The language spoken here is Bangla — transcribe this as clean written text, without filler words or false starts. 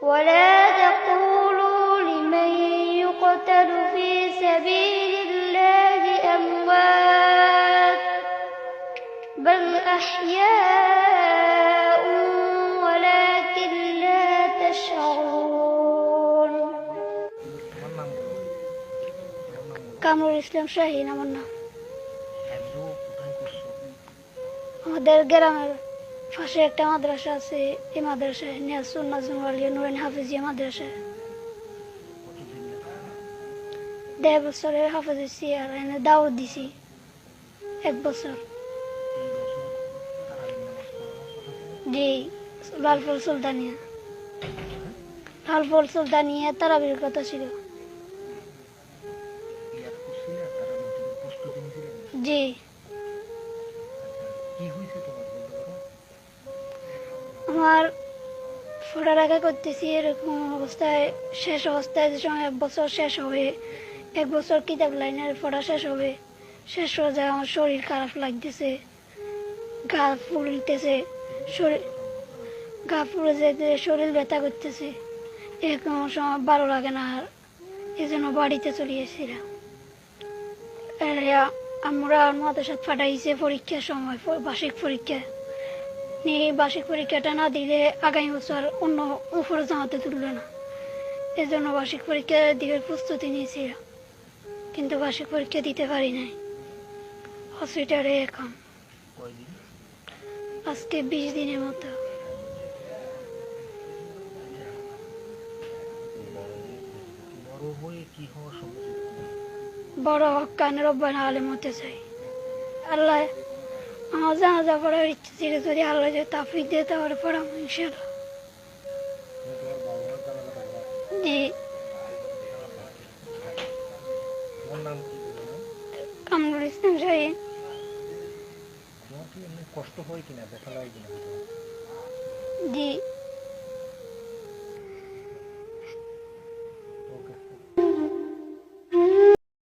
ولا تقولوا لمن يقتل في سبيل الله أموات بل أحياء ولكن لا تشعرون কামরুল ইসলাম শাহীন আমার নাম। আমাদের গ্রামের পাশে একটা মাদ্রাসা আছে, এই মাদ্রাসায় নিয়াজ সুন্নাহ জুমালিয়া নুরানি হাফিজিয়া মাদ্রাসা। 1.5 বছরের হাফেজ হয়েছি আর এনে দাওয়াত দিছি 1 বছর। জি, লালপুর সুলতানিয়া তারাবির কথা ছিল। জি, আমার পড়ালেখা করতেছি এরকম অবস্থায়, শেষ অবস্থায় যে সময় 1 বছর শেষ হবে, 1 বছর কিতাব লাইনের পড়া শেষ হবে, শেষ হয়ে যায় আমার শরীর খারাপ লাগতেছে, গা ফুলতেছে, গা ফুলে যেতে শরীর ব্যথা করতেছে, এরকম সময় ভালো লাগে না, আর এই জন্য বাড়িতে চলে এসেছিলাম। আমরা মাদ্রাসা পাঠাইছে পরীক্ষার সময়, বার্ষিক পরীক্ষা নিয়ে, বার্ষিক পরীক্ষাটা না দিলে আগামী বছর অন্য উপরে জামাতে তুলবে না, এই জন্য বার্ষিক পরীক্ষা দিবার প্রস্তুতি নিয়েছিলাম, কিন্তু বার্ষিক পরীক্ষা দিতে পারি নাই। হসপিটালে এখন আজকে 20 দিনের মতো। বড় হক্কানের রব্বানা আলেম হতে চাই। আল্লাহ আমার জানাজা পড়ার ইচ্ছে ছিল, যদি আল্লাহ যে তাফিক দিয়ে তাহলে পড়াবো ইনশাআল্লাহ। জি, কামরুল ইসলাম শাহীন। কষ্ট হয় কিনা, ব্যথা লাগে কিনা? জি।